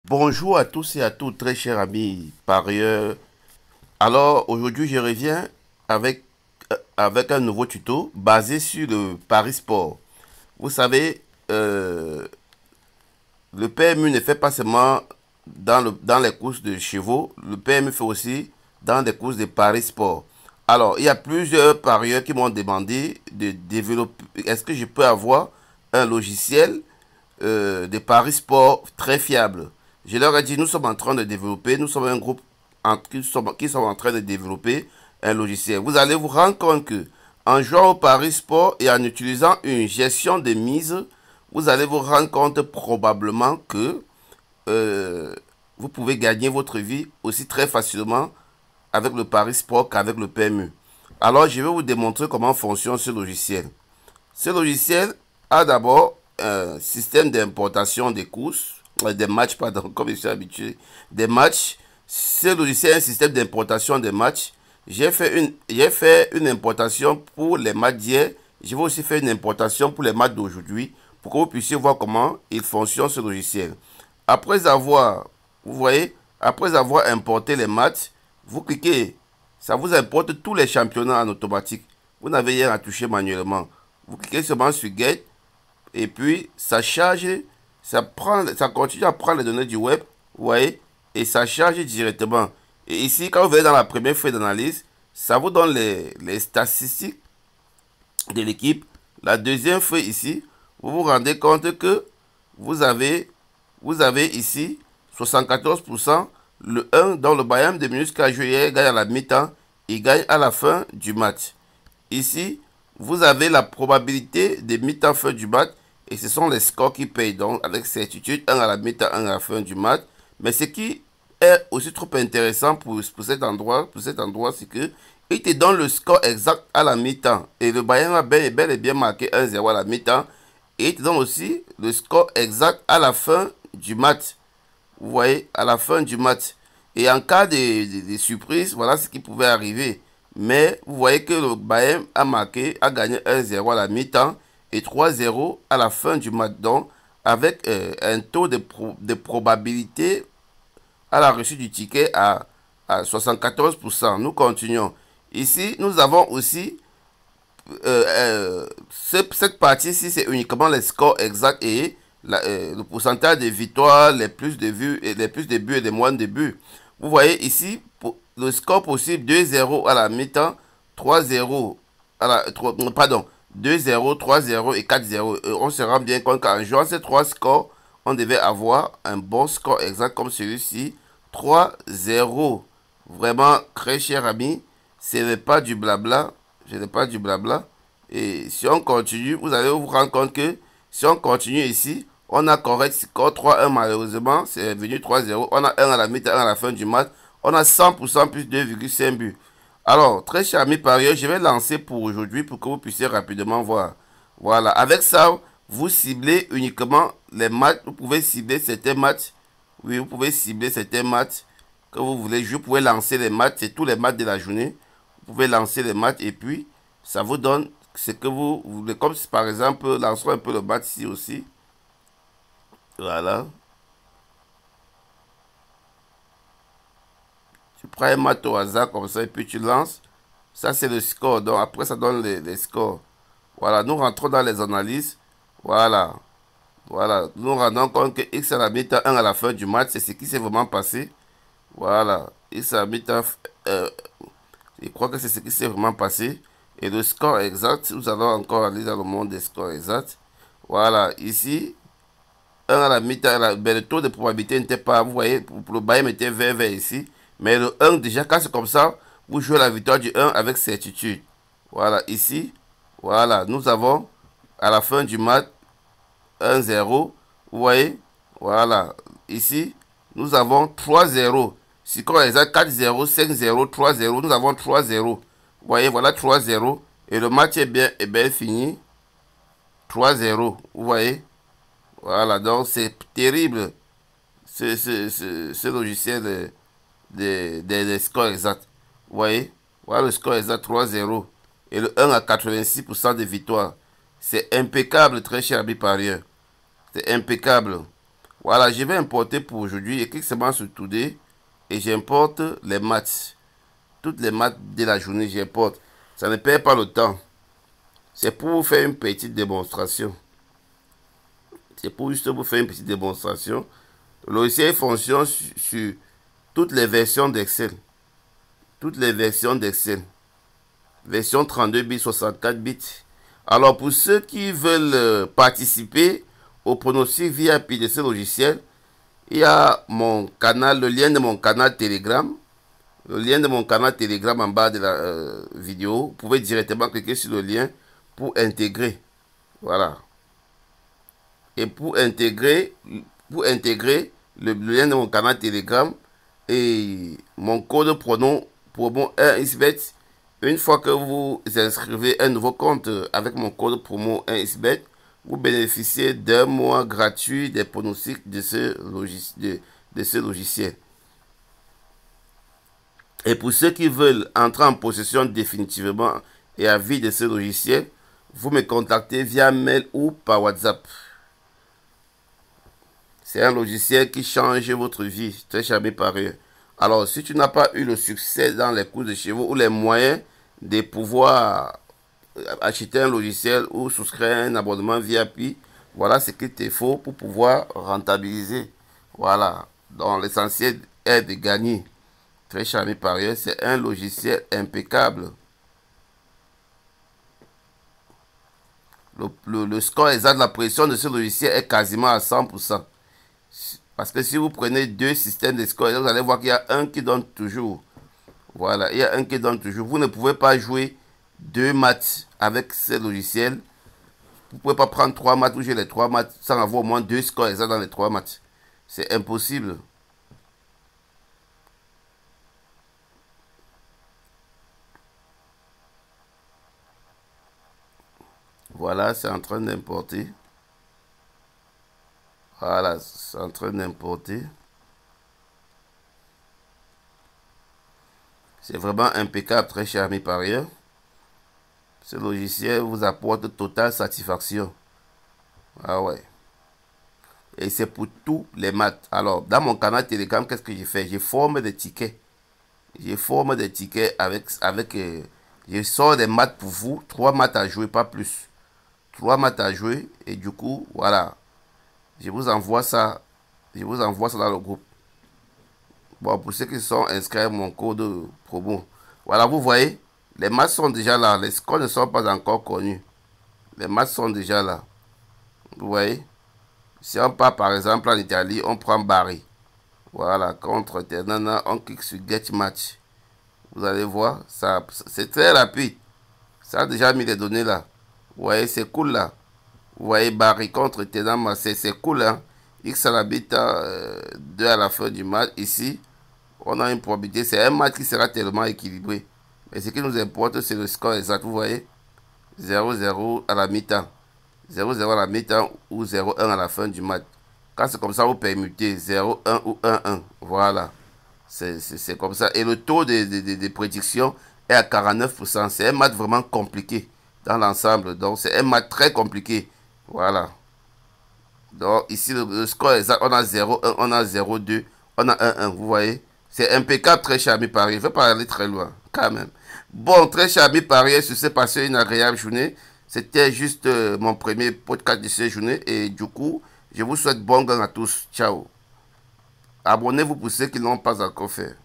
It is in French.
Bonjour à tous et à toutes, très chers amis parieurs. Alors, aujourd'hui, je reviens avec un nouveau tuto basé sur le Paris Sport. Vous savez, le PMU ne fait pas seulement dans les courses de chevaux, le PMU fait aussi dans des courses de Paris Sport. Alors, il y a plusieurs parieurs qui m'ont demandé de développer. Est-ce que je peux avoir un logiciel de Paris Sport très fiable? Je leur ai dit, nous sommes en train de développer, nous sommes un groupe qui sommes en train de développer un logiciel. Vous allez vous rendre compte que en jouant au Paris Sport et en utilisant une gestion de mise, vous allez vous rendre compte probablement que euh, vous pouvez gagner votre vie aussi très facilement avec le Paris Sport qu'avec le PMU. Alors, je vais vous démontrer comment fonctionne ce logiciel. Ce logiciel a d'abord un système d'importation des courses, des matchs, pardon, comme je suis habitué, des matchs. Ce logiciel a un système d'importation des matchs. J'ai fait une importation pour les matchs d'hier. Je vais aussi faire une importation pour les matchs d'aujourd'hui pour que vous puissiez voir comment il fonctionne ce logiciel. Après avoir, vous voyez, après avoir importé les matchs, vous cliquez, ça vous importe tous les championnats en automatique. Vous n'avez rien à toucher manuellement. Vous cliquez seulement sur Get et puis ça charge, ça continue à prendre les données du web, vous voyez, et ça charge directement. Et ici, quand vous venez dans la première feuille d'analyse, ça vous donne les statistiques de l'équipe. La deuxième feuille ici, vous vous rendez compte que vous avez, vous avez ici 74%, le 1 dans le Bayern de Munich a joué hier, gagne à la mi-temps, il gagne à la fin du match. Ici, vous avez la probabilité de mi-temps fin du match et ce sont les scores qui payent. Donc, avec certitude, 1 à la mi-temps, 1 à la fin du match. Mais ce qui est aussi trop intéressant pour cet endroit, c'est que il te donne le score exact à la mi-temps. Et le Bayern a bel et bien marqué 1-0 à la mi-temps. Et il te donne aussi le score exact à la fin du match. Vous voyez, à la fin du match. Et en cas de surprise, voilà ce qui pouvait arriver. Mais vous voyez que le Bayern a marqué, a gagné 1-0 à la mi-temps et 3-0 à la fin du match. Donc, avec un taux de probabilité à la reçue du ticket à 74%. Nous continuons. Ici, nous avons aussi cette partie-ci, c'est uniquement les scores exacts et le pourcentage de victoires, les plus de vues et les plus de buts et les moins de buts. Vous voyez ici, le score possible 2-0 à la mi-temps, 3-0 à la, pardon, 2-0, 3-0 et 4-0. On se rend bien compte qu'en jouant ces trois scores, on devait avoir un bon score exact comme celui-ci, 3-0. Vraiment, très cher ami, ce n'est pas du blabla. Je n'ai pas du blabla. Et si on continue, vous allez vous rendre compte que si on continue ici, on a correct score 3-1 malheureusement. C'est venu 3-0. On a 1 à la mi-temps, 1 à la fin du match. On a 100% plus 2,5 buts. Alors, très cher ami parieur, je vais lancer pour aujourd'hui pour que vous puissiez rapidement voir. Voilà. Avec ça, vous ciblez uniquement les matchs. Vous pouvez cibler certains matchs. Oui, vous pouvez cibler certains matchs que vous voulez. Je pouvais lancer les matchs. C'est tous les matchs de la journée. Vous pouvez lancer les matchs et puis ça vous donne ce que vous voulez. Comme si par exemple, lançons un peu le match ici aussi. Voilà. Tu prends un match au hasard comme ça et puis tu lances. Ça, c'est le score. Donc après, ça donne les scores. Voilà. Nous rentrons dans les analyses. Voilà. Voilà. Nous rendons compte que X à la mi-temps, 1 à la fin du match. C'est ce qui s'est vraiment passé. Voilà. X à la mi-temps. Je crois que c'est ce qui s'est vraiment passé. Et le score exact, nous allons encore aller dans le monde des scores exacts. Voilà, ici, 1 à la mi-temps, le taux de probabilité n'était pas, vous voyez, pour le Bayern était vert ici. Mais le 1, déjà, quand c'est comme ça, vous jouez la victoire du 1 avec certitude. Voilà, ici, voilà, nous avons à la fin du match 1-0. Vous voyez, voilà, ici, nous avons 3-0. Score exact 4-0, 5-0, 3-0. Nous avons 3-0. Vous voyez, voilà 3-0. Et le match est bien fini. 3-0. Vous voyez. Voilà, donc c'est terrible ce logiciel des scores exacts. Vous voyez. Voilà le score exact 3-0. Et le 1 à 86% de victoire. C'est impeccable, très cher ami parieur. C'est impeccable. Voilà, je vais importer pour aujourd'hui. Et clique seulement sur Today. Et j'importe les maths. Toutes les maths de la journée, j'importe. Ça ne perd pas le temps. C'est pour vous faire une petite démonstration. C'est pour juste vous faire une petite démonstration. Le logiciel fonctionne sur toutes les versions d'Excel. Toutes les versions d'Excel. Version 32 bits, 64 bits. Alors pour ceux qui veulent participer au pronostic VIP de ce logiciel, il y a mon canal, le lien de mon canal Telegram. Le lien de mon canal Telegram en bas de la vidéo. Vous pouvez directement cliquer sur le lien pour intégrer. Voilà. Et pour intégrer le lien de mon canal Telegram et mon code promo 1xbet, une fois que vous inscrivez un nouveau compte avec mon code promo 1xbet, vous bénéficiez d'un mois gratuit des pronostics de ce logiciel. Et pour ceux qui veulent entrer en possession définitivement et à vie de ce logiciel, vous me contactez via mail ou par WhatsApp. C'est un logiciel qui change votre vie, très charmé par eux. Alors, si tu n'as pas eu le succès dans les courses de chevaux ou les moyens de pouvoir acheter un logiciel ou souscrire un abonnement VIP, voilà ce qu'il te faut pour pouvoir rentabiliser. Voilà. Donc, l'essentiel est de gagner. Très charmé par eux, c'est un logiciel impeccable. Le score exact de la pression de ce logiciel est quasiment à 100%. Parce que si vous prenez deux systèmes de score, vous allez voir qu'il y a un qui donne toujours. Voilà, il y a un qui donne toujours. Vous ne pouvez pas jouer deux matchs avec ce logiciel. Vous ne pouvez pas prendre trois matchs ou jouer les trois matchs sans avoir au moins deux scores exacts dans les trois matchs. C'est impossible. Voilà, c'est en train d'importer. Voilà, c'est en train d'importer. C'est vraiment impeccable, très cher mes parieurs. Ce logiciel vous apporte totale satisfaction. Ah ouais. Et c'est pour tous les maths. Alors, dans mon canal Telegram, qu'est-ce que j'ai fait? Je forme des tickets. Je forme des tickets je sors des maths pour vous. 3 maths à jouer, pas plus. 3 maths à jouer. Et du coup, voilà. Je vous envoie ça. Je vous envoie ça dans le groupe. Bon, pour ceux qui sont inscrits à mon code promo. Voilà, vous voyez. Les maths sont déjà là. Les scores ne sont pas encore connus. Les maths sont déjà là. Vous voyez. Si on part par exemple en Italie, on prend Bari. Voilà, contre Ternana, on clique sur Get Match. Vous allez voir, ça c'est très rapide. Ça a déjà mis les données là. Vous voyez, c'est cool là. Vous voyez, Bari contre Ternana, c'est cool hein. X à l'habitat 2 à la fin du match. Ici, on a une probabilité. C'est un match qui sera tellement équilibré. Mais ce qui nous importe, c'est le score exact. Vous voyez, 0-0 à la mi-temps. 0-0 à la mi-temps ou 0-1 à la fin du match. Quand c'est comme ça, vous permutez 0-1 ou 1-1. Voilà. C'est comme ça. Et le taux de prédiction est à 49%. C'est un match vraiment compliqué dans l'ensemble. Donc, c'est un match très compliqué. Voilà. Donc, ici, le score exact, on a 0-1, on a 0-2, on a 1-1. Vous voyez? C'est impeccable, très cher ami Paris. Je ne veux pas aller très loin, quand même. Bon, très cher ami Paris, je sais passer une agréable journée. C'était juste mon premier podcast de cette journée. Et du coup, je vous souhaite bon gain à tous. Ciao. Abonnez-vous pour ceux qui ne l'ont pas encore fait.